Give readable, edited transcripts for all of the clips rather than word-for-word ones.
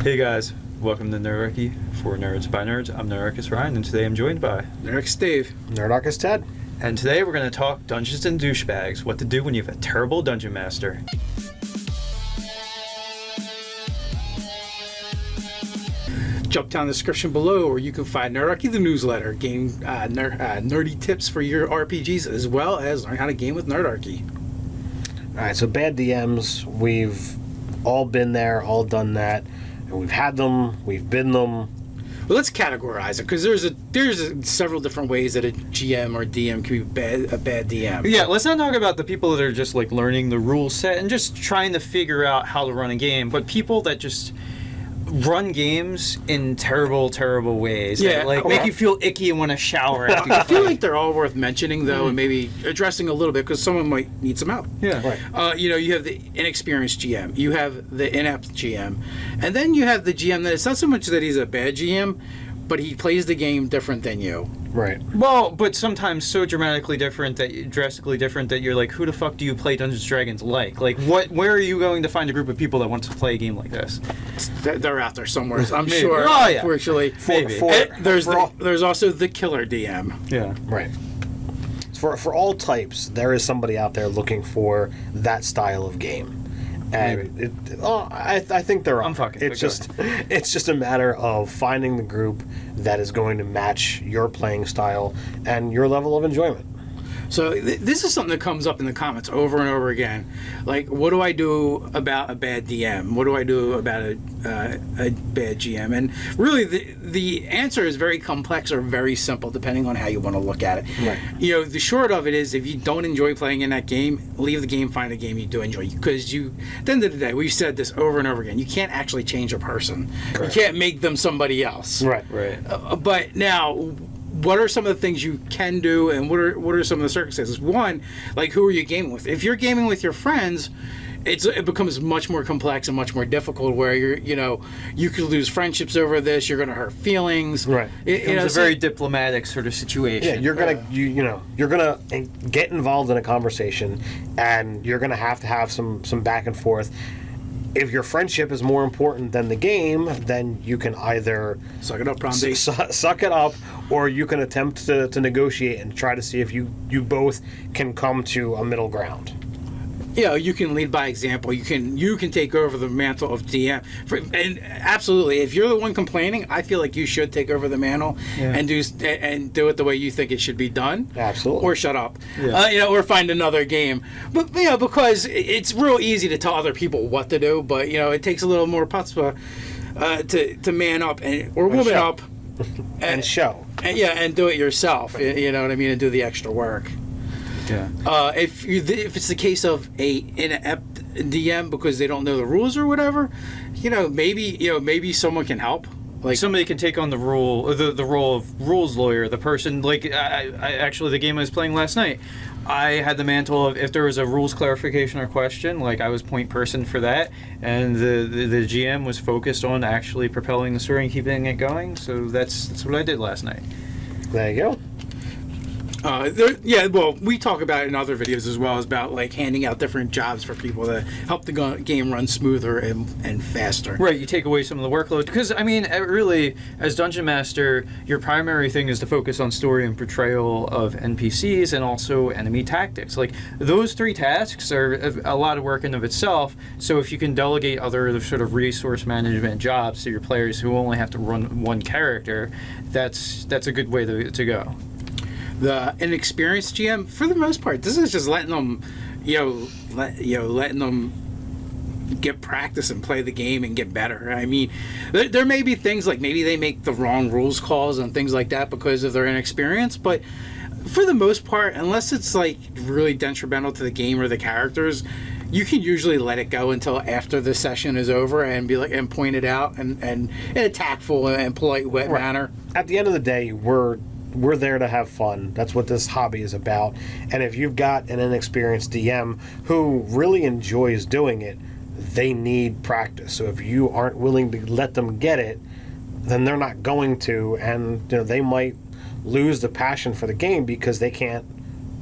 Hey guys, welcome to Nerdarchy for Nerds by Nerds. I'm Nerdarchy Ryan, and today I'm joined by Nerdarchy Steve. Nerdarchy Ted. And today we're going to talk Dungeons and Douchebags, what to do when you have a terrible dungeon master. Jump down the description below where you can find Nerdarchy the newsletter, game nerdy tips for your RPGs, as well as learn how to game with Nerdarchy. All right, so bad DMs, we've all been there, all done that, and we've had them, we've been them. Well, let's categorize it, because there's several different ways that a GM or DM can be a bad DM. Yeah, let's not talk about the people that are just like learning the rule set and just trying to figure out how to run a game, but people that just run games in terrible, terrible ways. Yeah, that, make you feel icky and want to shower after you I feel play. like they're all worth mentioning, though, and maybe addressing a little bit, because someone might need some help. Yeah. Right. You have the inexperienced GM, you have the inept GM, and then you have the GM that it's not so much that he's a bad GM, but he plays the game different than you. Right. Well, but sometimes so drastically different that you're like, who the fuck do you play Dungeons and Dragons like? Like, where are you going to find a group of people that want to play a game like this? They're out there somewhere, I'm Maybe. sure. Oh, yeah. Unfortunately, Maybe. There's also the killer DM. Yeah. Right. For all types, there is somebody out there looking for that style of game. And I think there are. I'm fucking. It's just a matter of finding the group that is going to match your playing style and your level of enjoyment. So this is something that comes up in the comments over and over again. Like, what do I do about a bad DM? What do I do about a bad GM? And really, the answer is very complex or very simple, depending on how you want to look at it. Right. The short of it is, if you don't enjoy playing in that game, leave the game, find a game you do enjoy. Because at the end of the day, we've said this over and over again, you can't actually change a person. Correct. You can't make them somebody else. Right. But now, what are some of the things you can do, and what are some of the circumstances? One, like, who are you gaming with? If you're gaming with your friends, it becomes much more complex and much more difficult, where you could lose friendships over this. You're going to hurt feelings. Right. It's a very diplomatic sort of situation. Yeah, you're gonna you're gonna get involved in a conversation, and you're gonna have some back and forth. If your friendship is more important than the game, then you can either suck it up, prom date. Suck it up, or you can attempt to negotiate and try to see if you both can come to a middle ground. You can lead by example. You can take over the mantle of DM. And absolutely, if you're the one complaining, I feel like you should take over the mantle and do it the way you think it should be done. Absolutely. Or shut up. Yeah. Or find another game. But because it's real easy to tell other people what to do, but it takes a little more chutzpah to man up or woman up and show. And do it yourself. Right. You know what I mean, and do the extra work. Yeah. If it's the case of an inept DM because they don't know the rules or whatever, maybe someone can help. Like, somebody can take on the role of rules lawyer. The person, like, I actually, the game I was playing last night, I had the mantle of, if there was a rules clarification or question, like, I was point person for that, and the GM was focused on actually propelling the story and keeping it going. So that's what I did last night. There you go. We talk about it in other videos as well, as about like handing out different jobs for people to help the game run smoother and faster. Right, you take away some of the workload, because I mean, really, as Dungeon Master, your primary thing is to focus on story and portrayal of NPCs and also enemy tactics. Like, those three tasks are a lot of work in of itself. So if you can delegate other sort of resource management jobs to your players who only have to run one character, that's a good way to go. The inexperienced GM, for the most part, this is just letting them, letting them get practice and play the game and get better. I mean, there may be things like maybe they make the wrong rules calls and things like that because of their inexperience, but for the most part, unless it's like really detrimental to the game or the characters, you can usually let it go until after the session is over and be like, and point it out and in a tactful and polite manner. At the end of the day, we're there to have fun. That's what this hobby is about. And if you've got an inexperienced DM who really enjoys doing it, they need practice. So if you aren't willing to let them get it, then they're not going to, and they might lose the passion for the game because they can't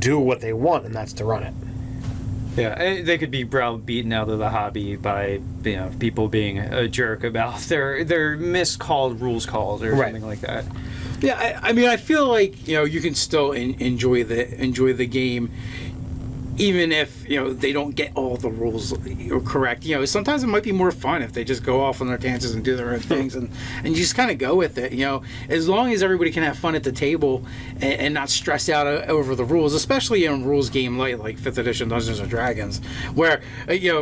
do what they want, and that's to run it. Yeah, they could be browbeaten out of the hobby by people being a jerk about their miscalled rules calls or Right. something like that. Yeah, I mean, I feel like you can still enjoy the game, even if they don't get all the rules correct. Sometimes it might be more fun if they just go off on their tangents and do their own things, and you just kind of go with it. As long as everybody can have fun at the table and not stress out over the rules, especially in rules game like 5th edition Dungeons and Dragons, where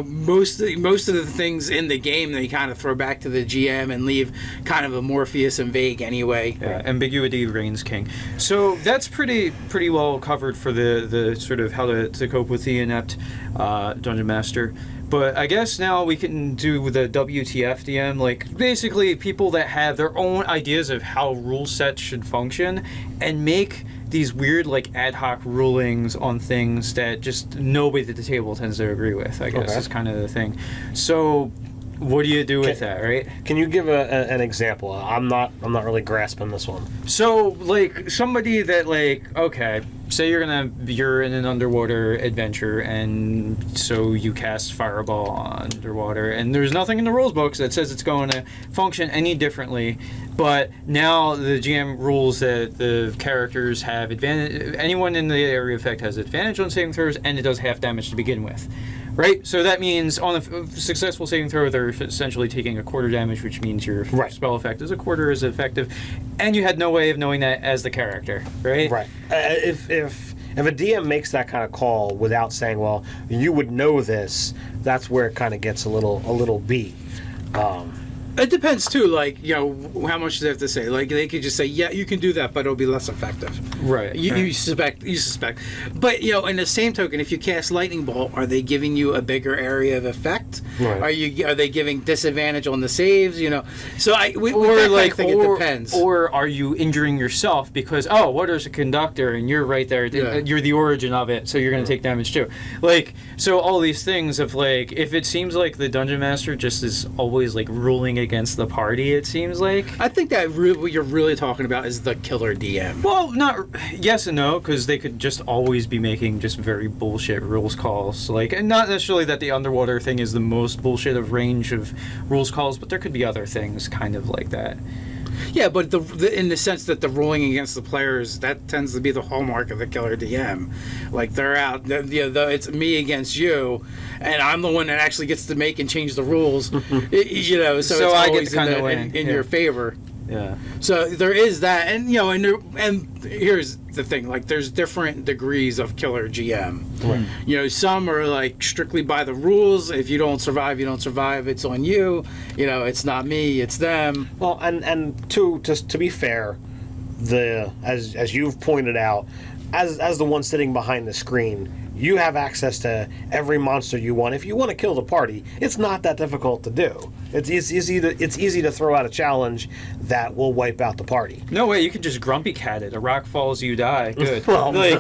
most of the things in the game they kind of throw back to the GM and leave kind of amorphous and vague anyway. Yeah, ambiguity reigns king. So that's pretty well covered for the sort of how to cope with the inept Dungeon Master. But I guess now we can do the WTF DM, like basically people that have their own ideas of how rule sets should function and make these weird like ad hoc rulings on things that just nobody at the table tends to agree with, I guess is kind of the thing. So what do you do with that, right? Can you give an example? I'm not really grasping this one. So like somebody that okay, say you're in an underwater adventure, and so you cast Fireball underwater, and there's nothing in the rules books that says it's going to function any differently, but now the GM rules that the characters have advantage. Anyone in the area effect has advantage on saving throws, and it does half damage to begin with. Right, so that means on a successful saving throw, they're essentially taking a quarter damage, which means your spell effect is a quarter as effective, and you had no way of knowing that as the character, right? Right. If a DM makes that kind of call without saying, "Well, you would know this," that's where it kind of gets a little beat. It depends too, how much do they have to say? Like they could just say, "Yeah, you can do that, but it'll be less effective." Right. You suspect. But in the same token, if you cast Lightning Bolt, are they giving you a bigger area of effect? Right. Are they giving disadvantage on the saves? So I think it depends. Or are you injuring yourself because what is a conductor and you're right there, you're the origin of it, so you're going to take damage too. So all these things of if it seems like the Dungeon Master just is always ruling against the party, it seems like. I think that what you're really talking about is the killer DM. Well, not yes and no, because they could just always be making just very bullshit rules calls. And not necessarily that the underwater thing is the most bullshit of range of rules calls, but there could be other things kind of like that. Yeah, but in the sense that the ruling against the players, that tends to be the hallmark of the killer DM. They're out, it's me against you, and I'm the one that actually gets to make and change the rules. So it's I always get to kind of win in your favor. Yeah. So there is that, and and here's the thing: there's different degrees of killer GM. Right. Some are strictly by the rules. If you don't survive, you don't survive. It's on you. It's not me. It's them. Well, and to be fair, as you've pointed out, as the one sitting behind the screen, you have access to every monster you want. If you want to kill the party, it's not that difficult to do. It's easy to throw out a challenge that will wipe out the party. No way, you can just grumpy cat it. A rock falls, you die. Good. Well, I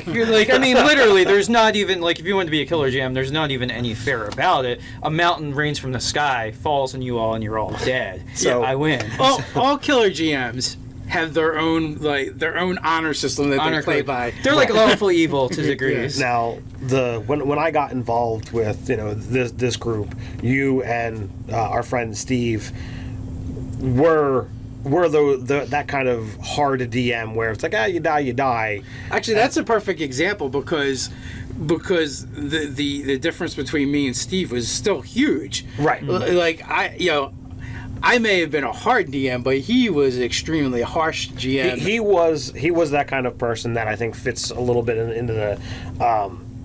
mean, literally, there's not even if you want to be a killer GM, there's not even any fair about it. A mountain rains from the sky, falls on you all, and you're all dead. So I win. All killer GMs have their own honor system that they play by. They're lawful evil to degrees. Now, when I got involved with this group, you and our friend Steve were that kind of hard DM where it's you die. Actually, that's a perfect example because the difference between me and Steve was still huge. Right. I may have been a hard DM, but he was extremely harsh GM. He was that kind of person that I think fits a little bit into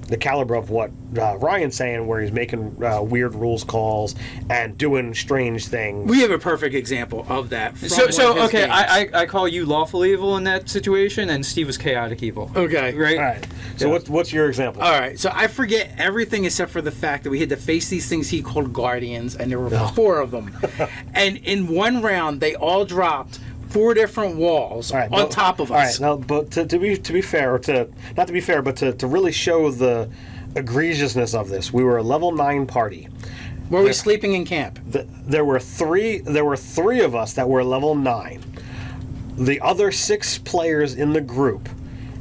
the caliber of what Ryan's saying, where he's making weird rules calls and doing strange things. We have a perfect example of that. So okay, I call you lawful evil in that situation, and Steve was chaotic evil. Okay, right. All right. So what's your example? All right. So I forget everything except for the fact that we had to face these things he called guardians, and there were 4 of them, and in one round they all dropped 4 different walls on top of us. All right, now, but to be fair, or not to be fair, but to really show the egregiousness of this, we were a level 9 party. Were we sleeping in camp? There were three of us that were level 9. The other 6 players in the group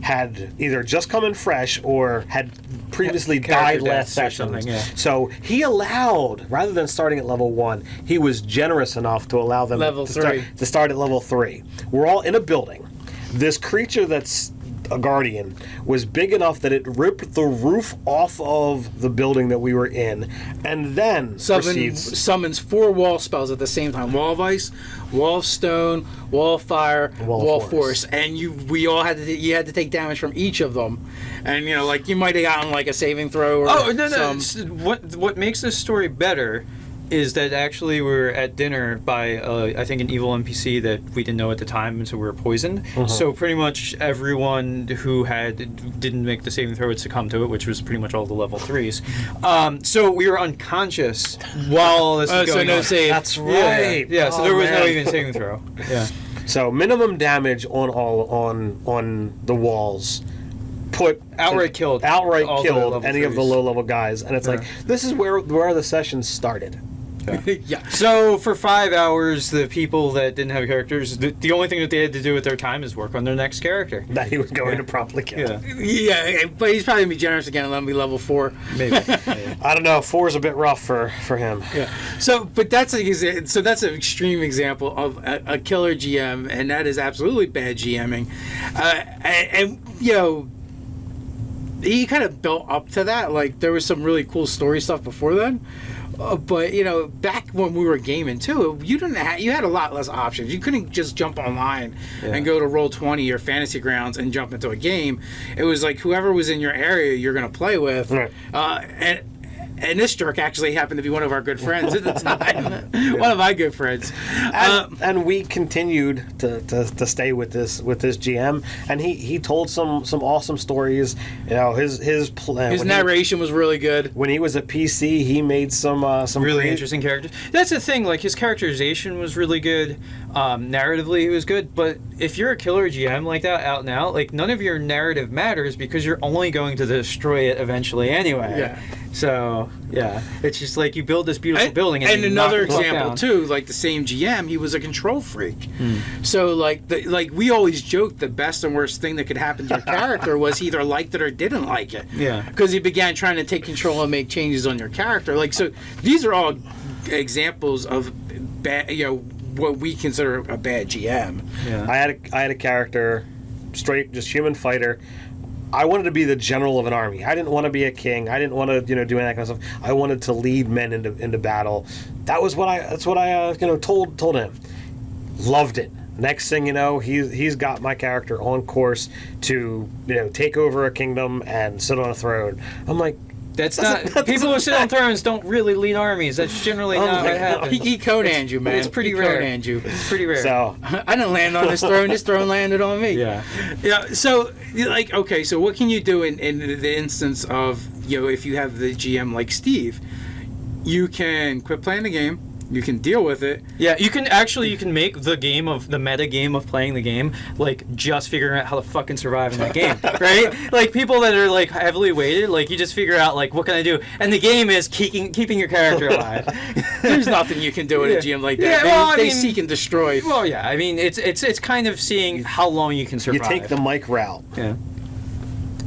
had either just come in fresh or had previously Character died last deaths or session. something, yeah. So he allowed, rather than starting at level 1, he was generous enough to allow them Level to 3. start at level 3. We're all in a building. This creature that's a guardian was big enough that it ripped the roof off of the building that we were in, and then proceeds. Summons 4 wall spells at the same time: wall of ice, wall of stone, wall of fire, wall of force. And you had to take damage from each of them. And like you might have gotten like a saving throw. Or What makes this story better is that actually we were at dinner by I think an evil NPC that we didn't know at the time, and so we were poisoned. So pretty much everyone who didn't make the saving throw would succumb to it, which was pretty much all the level 3s. So we were unconscious while this was going on. Save. That's right. Yeah. So there was no even saving throw. Yeah. So minimum damage on the walls. Outright killed any of the 3s. low level guys, and it's like this is where the session started. Yeah. So for 5 hours, the people that didn't have characters, the only thing that they had to do with their time is work on their next character. That he was going to promptly kill. Yeah, but he's probably gonna be generous again and let him be level 4. Maybe. I don't know. 4 is a bit rough for him. Yeah. But that's an extreme example of a killer GM, and that is absolutely bad GMing. And he kind of built up to that. Like there was some really cool story stuff before then. But back when we were gaming too, you had a lot less options. You couldn't just jump online and go to Roll20 or Fantasy Grounds and jump into a game. It was like whoever was in your area you're going to play with. Right. And this jerk actually happened to be one of our good friends at the time. One of my good friends. And we continued to stay with this GM, and he told some awesome stories. His narration was really good. When he was at PC, he made some really interesting characters. That's the thing. Like his characterization was really good. Narratively, he was good. But if you're a killer GM like that, out and out, like none of your narrative matters because you're only going to destroy it eventually anyway. Yeah. So yeah, it's just like you build this beautiful building, and you another knock the fuck example down. too, like the same GM, he was a control freak. So like we always joked the best and worst thing that could happen to your character was he either liked it or didn't like it. Yeah. Because he began trying to take control and make changes on your character. Like so, these are all examples of bad, what we consider a bad GM. Yeah. I had a character, straight just human fighter. I wanted to be the general of an army. I didn't want to be a king. I didn't want to, do any of that kind of stuff. I wanted to lead men into battle. That's what I told him. Loved it. Next thing you know, he's got my character on course to, take over a kingdom and sit on a throne. I'm like, That's not people who sit on thrones don't really lead armies. That's generally not what happens. He Conan'd you, man. It's pretty rare. It's pretty rare. So I didn't land on this throne. This throne landed on me. Yeah. Yeah. So okay. So what can you do in the instance of if you have the GM like Steve? You can quit playing the game. You can deal with it. Yeah, you can make the meta game of playing the game, like just figuring out how to fucking survive in that game, right? Like people that are like heavily weighted, like you just figure out like what can I do, and the game is keeping your character alive. There's nothing you can do in a GM like that. Yeah, they seek and destroy. Well, yeah, I mean it's kind of seeing how long you can survive. you take the Mike route. Yeah.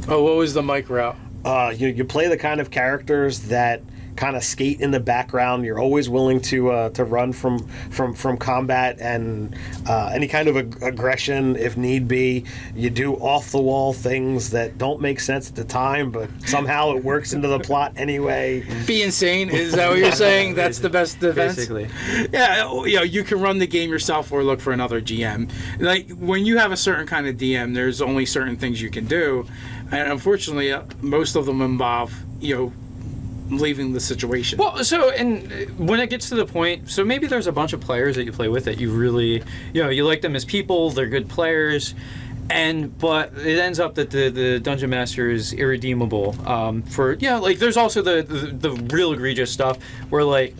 Oh, what was the Mike route? You play the kind of characters that kind of skate in the background. You're always willing to run from combat and any kind of aggression if need be. You do off the wall things that don't make sense at the time, but somehow it works into the plot anyway. Be insane. Is that what you're saying? That's the best defense. Basically. Yeah, you can run the game yourself or look for another GM. Like when you have a certain kind of DM, there's only certain things you can do, and unfortunately, most of them involve leaving the situation. Well, so and when it gets to the point, so maybe there's a bunch of players that you play with that you really, you like them as people, they're good players, but it ends up that the dungeon master is irredeemable. Like there's also the real egregious stuff where like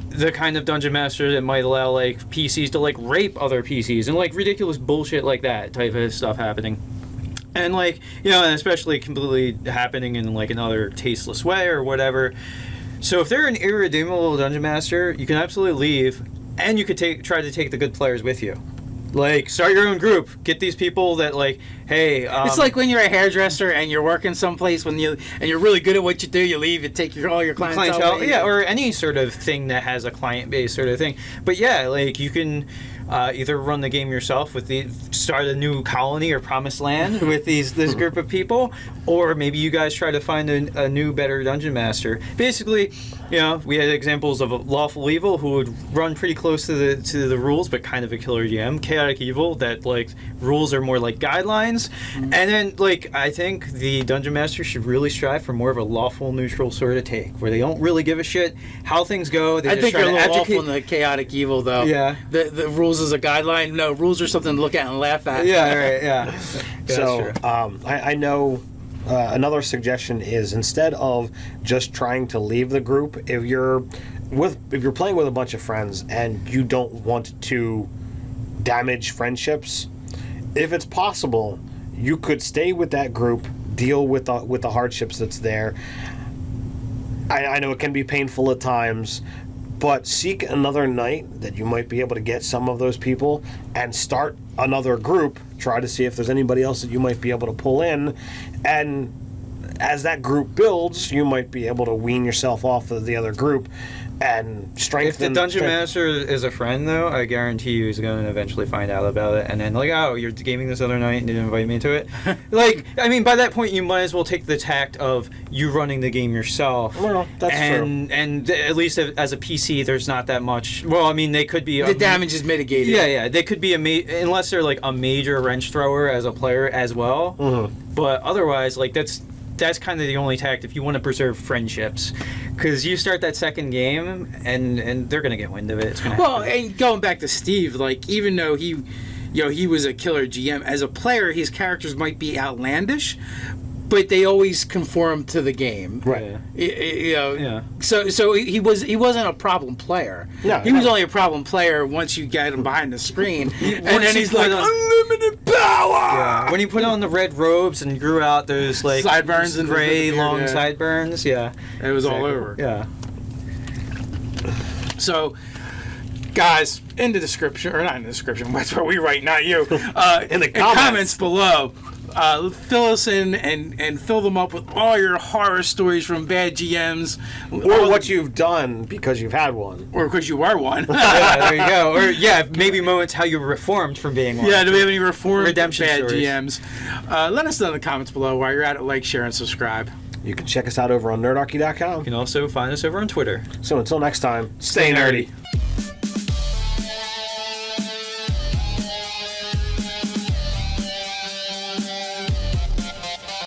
the kind of dungeon master that might allow like PCs to like rape other PCs and like ridiculous bullshit like that type of stuff happening. And like, and especially completely happening in like another tasteless way or whatever. So if they're an irredeemable dungeon master, you can absolutely leave, and you could try to take the good players with you. Like, start your own group. Get these people that, like, hey... it's like when you're a hairdresser and you're working someplace and you're really good at what you do, you leave, you take all your clientele. Yeah, or any sort of thing that has a client base sort of thing. But yeah, like, you can either run the game yourself start a new colony or promised land with this group of people, or maybe you guys try to find a new, better dungeon master. Basically, you know, we had examples of a lawful evil who would run pretty close to the rules, but kind of a killer GM. Chaotic evil that, like, rules are more like guidelines. And then, like, I think the dungeon master should really strive for more of a lawful, neutral sort of take, where they don't really give a shit how things go. They I just think try you're a to little educate. awful in the chaotic evil, though. Yeah. The rules is a guideline. No, rules are something to look at and laugh at. Yeah, right, yeah. So I know another suggestion is, instead of just trying to leave the group, if you're playing with a bunch of friends and you don't want to damage friendships, if it's possible, you could stay with that group, deal with the hardships that's there. I know it can be painful at times, but seek another night that you might be able to get some of those people and start another group. Try to see if there's anybody else that you might be able to pull in, and as that group builds, you might be able to wean yourself off of the other group and strengthen. If the dungeon master is a friend, though, I guarantee you he's going to eventually find out about it, and then, like, oh, you're gaming this other night and didn't invite me to it. Like, I mean, by that point, you might as well take the tact of you running the game yourself. Well, that's true. And at least as a PC, there's not that much. Well, I mean, they could be. The damage is mitigated. Yeah, they could be unless they're like a major wrench thrower as a player as well. Mm-hmm. But otherwise, like, that's kind of the only tact if you want to preserve friendships, because you start that second game and they're gonna get wind of it. It's gonna happen. And going back to Steve, like, even though he was a killer GM, as a player, his characters might be outlandish, but they always conform to the game. Right. Yeah. So he wasn't a problem player. No, he was only a problem player once you get him behind the screen, and once then you he's put like, on- unlimited power. Yeah. When he put on the red robes and grew out those, like, Sideburns and gray the beard, long yeah. sideburns, yeah, It was all over. Yeah. So, guys, in the description, or not in the description, that's where we write, not you. In the comments below, fill us in and fill them up with all your horror stories from bad GMs. Or what you've done because you've had one. Or because you are one. Yeah, there you go. Or, yeah, maybe moments how you reformed from being one. Yeah, do we have any reformed Redemption bad stories. GMs? Let us know in the comments below. While you're at it, like, share, and subscribe. You can check us out over on nerdarchy.com. You can also find us over on Twitter. So until next time, stay nerdy.